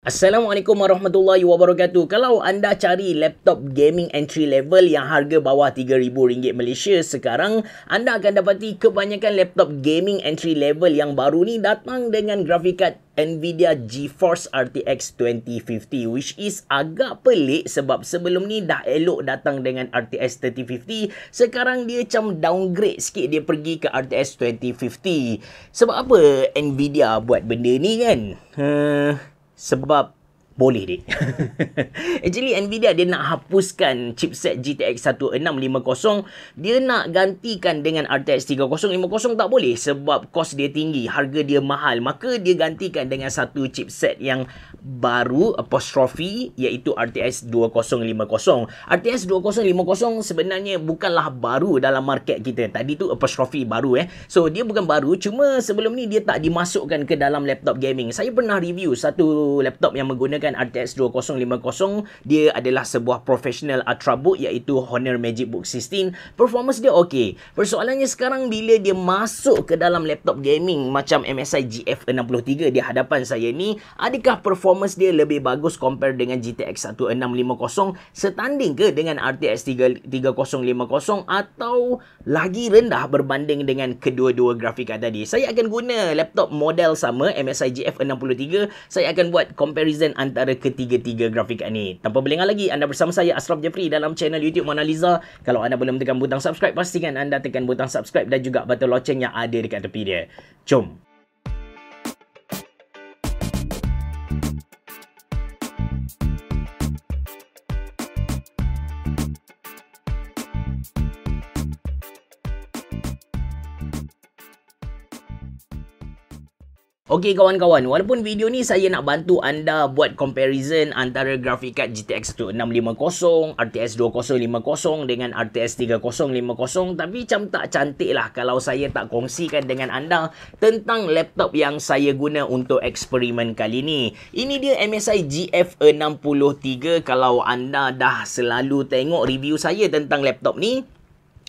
Assalamualaikum warahmatullahi wabarakatuh. Kalau anda cari laptop gaming entry level yang harga bawah RM3,000 Malaysia sekarang, anda akan dapati kebanyakan laptop gaming entry level yang baru ni datang dengan graphic card Nvidia GeForce RTX 2050, which is agak pelik sebab sebelum ni dah elok datang dengan RTX 3050, sekarang dia macam downgrade sikit, dia pergi ke RTX 2050. Sebab apa Nvidia buat benda ni kan? Sebab boleh dek. Actually Nvidia dia nak hapuskan chipset GTX 1650. Dia nak gantikan dengan RTX 3050 tak boleh sebab kos dia tinggi, harga dia mahal. Maka dia gantikan dengan satu chipset yang baru apostrophe, iaitu RTX 2050. RTX 2050 sebenarnya bukanlah baru dalam market kita. Tadi tu apostrophe baru So dia bukan baru, cuma sebelum ni dia tak dimasukkan ke dalam laptop gaming. Saya pernah review satu laptop yang menggunakan RTX 2050. Dia adalah sebuah professional ultrabook iaitu Honor MagicBook 16. Performance dia okey. Persoalannya sekarang bila dia masuk ke dalam laptop gaming macam MSI GF63 di hadapan saya ni, adakah performance dia lebih bagus compare dengan GTX 1650 setanding ke dengan RTX 3050 atau lagi rendah berbanding dengan kedua-dua grafik card tadi? Saya akan guna laptop model sama MSI GF63. Saya akan buat comparison antara ketiga-tiga grafik card ni. Tanpa berlengah lagi, anda bersama saya Ashraf Jeffrey dalam channel YouTube Mona Lisa. Kalau anda belum tekan butang subscribe, pastikan anda tekan butang subscribe dan juga butang loceng yang ada dekat tepi dia. Jom. Okey kawan-kawan, walaupun video ni saya nak bantu anda buat comparison antara graphic card GTX 1650, RTX 2050 dengan RTX 3050, tapi macam tak cantik lah kalau saya tak kongsikan dengan anda tentang laptop yang saya guna untuk eksperimen kali ni. Ini dia MSI GF63. Kalau anda dah selalu tengok review saya tentang laptop ni,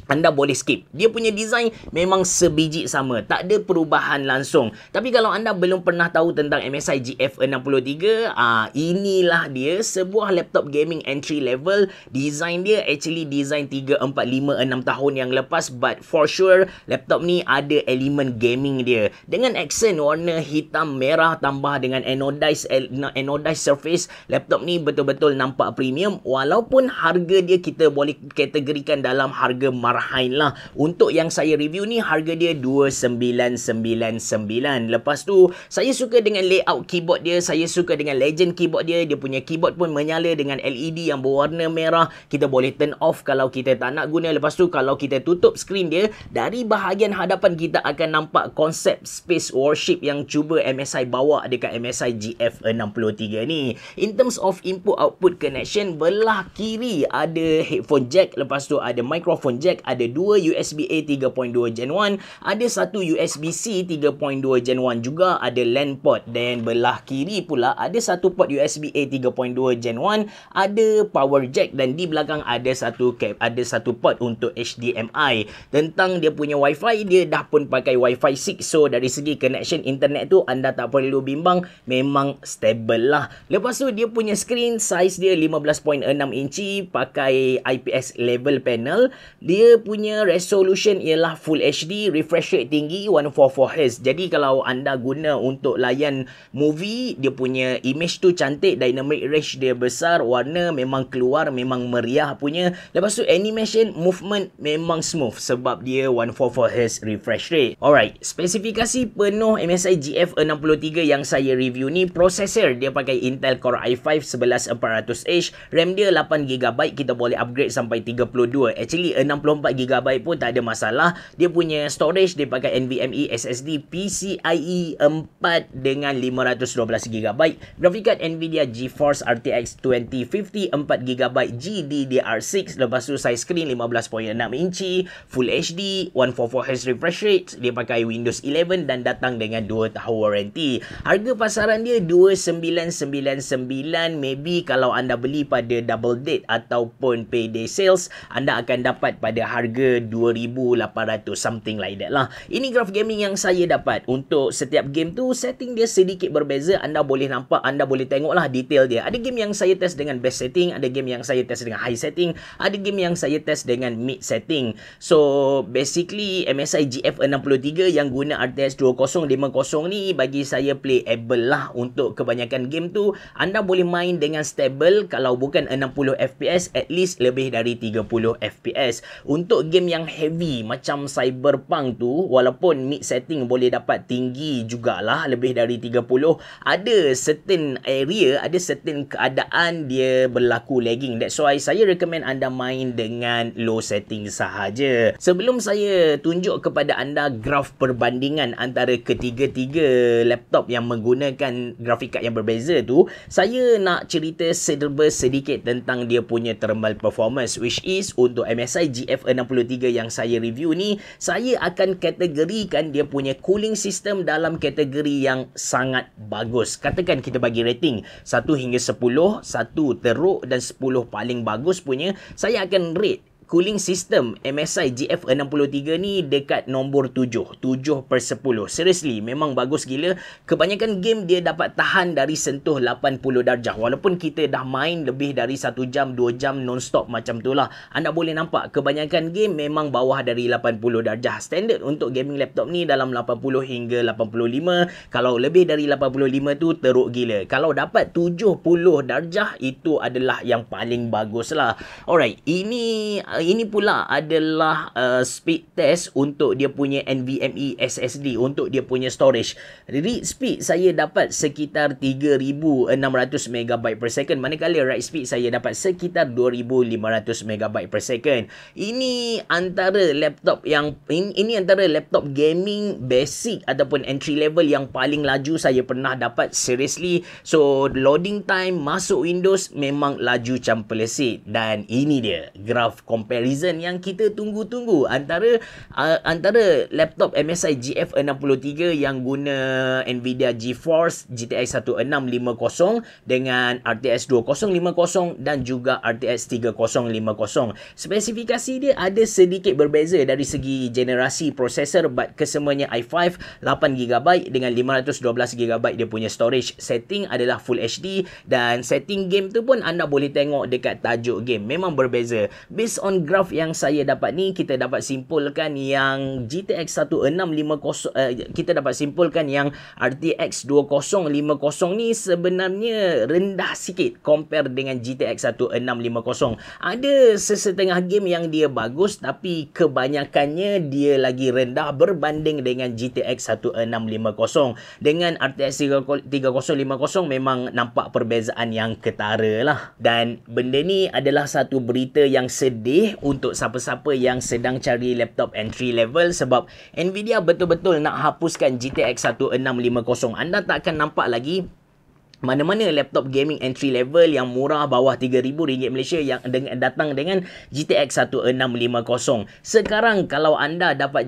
anda boleh skip. Dia punya design memang sebiji sama. Tak ada perubahan langsung. Tapi kalau anda belum pernah tahu tentang MSI GF63, inilah dia. Sebuah laptop gaming entry level. Design dia actually design 3, 4, 5, 6 tahun yang lepas. But for sure, laptop ni ada elemen gaming dia. Dengan accent warna hitam merah tambah dengan anodized surface, laptop ni betul-betul nampak premium. Walaupun harga dia kita boleh kategorikan dalam harga marahan lah. Untuk yang saya review ni, harga dia 2999. Lepas tu, saya suka dengan layout keyboard dia. Saya suka dengan legend keyboard dia. Dia punya keyboard pun menyala dengan LED yang berwarna merah. Kita boleh turn off kalau kita tak nak guna. Lepas tu, kalau kita tutup skrin dia, dari bahagian hadapan kita akan nampak konsep space warship yang cuba MSI bawa dekat MSI GF63 ni. In terms of input-output connection, belah kiri ada headphone jack. Lepas tu ada microphone jack. Ada 2 USB-A 3.2 Gen 1, ada satu USB-C 3.2 Gen 1 juga, ada LAN port, dan belah kiri pula ada satu port USB-A 3.2 Gen 1, ada power jack, dan di belakang ada satu port untuk HDMI. Tentang dia punya Wi-Fi, dia dah pun pakai Wi-Fi 6, so dari segi connection internet tu anda tak perlu bimbang, memang stable lah. Lepas tu dia punya screen size dia 15.6 inci, pakai IPS level panel. Dia punya resolution ialah Full HD, refresh rate tinggi 144Hz. Jadi kalau anda guna untuk layan movie, dia punya image tu cantik, dynamic range dia besar, warna memang keluar, memang meriah punya. Lepas tu animation, movement memang smooth sebab dia 144Hz refresh rate. Alright, spesifikasi penuh MSI GF63 yang saya review ni, prosesor dia pakai Intel Core i5 11400H, RAM dia 8GB, kita boleh upgrade sampai 32. Actually 64GB pun tak ada masalah. Dia punya storage dia pakai NVMe SSD PCIe 4 dengan 512GB. Graphic card Nvidia GeForce RTX 2050 4GB GDDR6. Lepas tu size screen 15.6 inci, Full HD, 144Hz refresh rate. Dia pakai Windows 11 dan datang dengan 2 tahun warranty. Harga pasaran dia 2999. Maybe kalau anda beli pada double date ataupun payday sales, anda akan dapat pada harga 2,800 something like that lah. Ini graf gaming yang saya dapat. Untuk setiap game tu setting dia sedikit berbeza. Anda boleh nampak, anda boleh tengok lah detail dia. Ada game yang saya test dengan best setting, ada game yang saya test dengan high setting, ada game yang saya test dengan mid setting. So basically MSI GF63 yang guna RTX 2050 ni bagi saya playable lah. Untuk kebanyakan game tu anda boleh main dengan stable, kalau bukan 60 FPS at least lebih dari 30 FPS. Untuk game yang heavy macam Cyberpunk tu, walaupun mid setting boleh dapat tinggi jugalah lebih dari 30, ada certain area, ada certain keadaan dia berlaku lagging. That's why saya recommend anda main dengan low setting sahaja. Sebelum saya tunjuk kepada anda graf perbandingan antara ketiga-tiga laptop yang menggunakan graphic card yang berbeza tu, saya nak cerita sedikit tentang dia punya thermal performance, which is untuk MSI GF63 yang saya review ni, saya akan kategorikan dia punya cooling system dalam kategori yang sangat bagus. Katakan kita bagi rating 1 hingga 10, 1 teruk dan 10 paling bagus punya, saya akan rate cooling system MSI GF63 ni dekat nombor 7 per 10. Seriously, memang bagus gila. Kebanyakan game dia dapat tahan dari sentuh 80 darjah. Walaupun kita dah main lebih dari 1 jam, 2 jam non-stop macam tu lah. Anda boleh nampak kebanyakan game memang bawah dari 80 darjah. Standard untuk gaming laptop ni dalam 80 hingga 85. Kalau lebih dari 85 tu teruk gila. Kalau dapat 70 darjah itu adalah yang paling bagus lah. Alright, ini pula adalah speed test untuk dia punya NVMe SSD, untuk dia punya storage. Read speed saya dapat sekitar 3,600 MB per second, manakala write speed saya dapat sekitar 2,500 MB per second. Ini antara laptop gaming basic ataupun entry level yang paling laju saya pernah dapat, seriously. So loading time masuk Windows memang laju campelesit. Dan ini dia graf comparison yang kita tunggu-tunggu antara laptop MSI GF63 yang guna Nvidia GeForce GTX 1650 dengan RTX 2050 dan juga RTX 3050. Spesifikasi dia ada sedikit berbeza dari segi generasi prosesor, but kesemuanya i5 8GB dengan 512GB dia punya storage. Setting adalah Full HD dan setting game tu pun anda boleh tengok dekat tajuk game, memang berbeza. Based on graph yang saya dapat ni, kita dapat simpulkan yang GTX 1650 kita dapat simpulkan yang RTX 2050 ni sebenarnya rendah sikit compare dengan GTX 1650. Ada sesetengah game yang dia bagus, tapi kebanyakannya dia lagi rendah berbanding dengan GTX 1650. Dengan RTX 3050 memang nampak perbezaan yang ketara lah. Dan benda ni adalah satu berita yang sedih untuk siapa-siapa yang sedang cari laptop entry level, sebab Nvidia betul-betul nak hapuskan GTX 1650. Anda tak akan nampak lagi mana-mana laptop gaming entry level yang murah bawah RM3,000 Malaysia yang datang dengan GTX 1650. Sekarang kalau anda dapat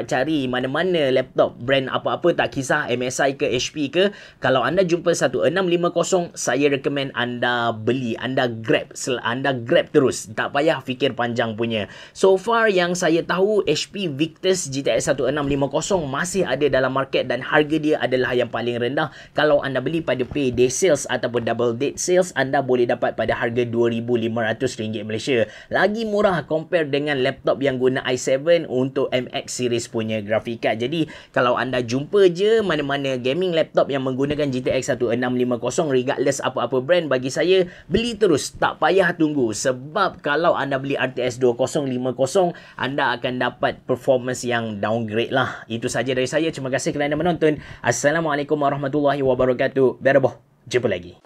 cari mana-mana laptop brand apa-apa, tak kisah MSI ke HP ke, kalau anda jumpa 1650, saya recommend anda beli, anda grab terus, tak payah fikir panjang punya. So far yang saya tahu, HP Victus GTX 1650 masih ada dalam market dan harga dia adalah yang paling rendah. Kalau anda beli pada payday sales ataupun double date sales, anda boleh dapat pada harga RM2,500 Malaysia. Lagi murah compare dengan laptop yang guna i7 untuk MX series punya graphic card. Jadi kalau anda jumpa je mana-mana gaming laptop yang menggunakan GTX 1650 regardless apa-apa brand, bagi saya beli terus, tak payah tunggu. Sebab kalau anda beli RTX 2050, anda akan dapat performance yang downgrade lah. Itu saja dari saya. Terima kasih kerana menonton. Assalamualaikum warahmatullahi wabarakatuh. Berabah. Jumpa lagi.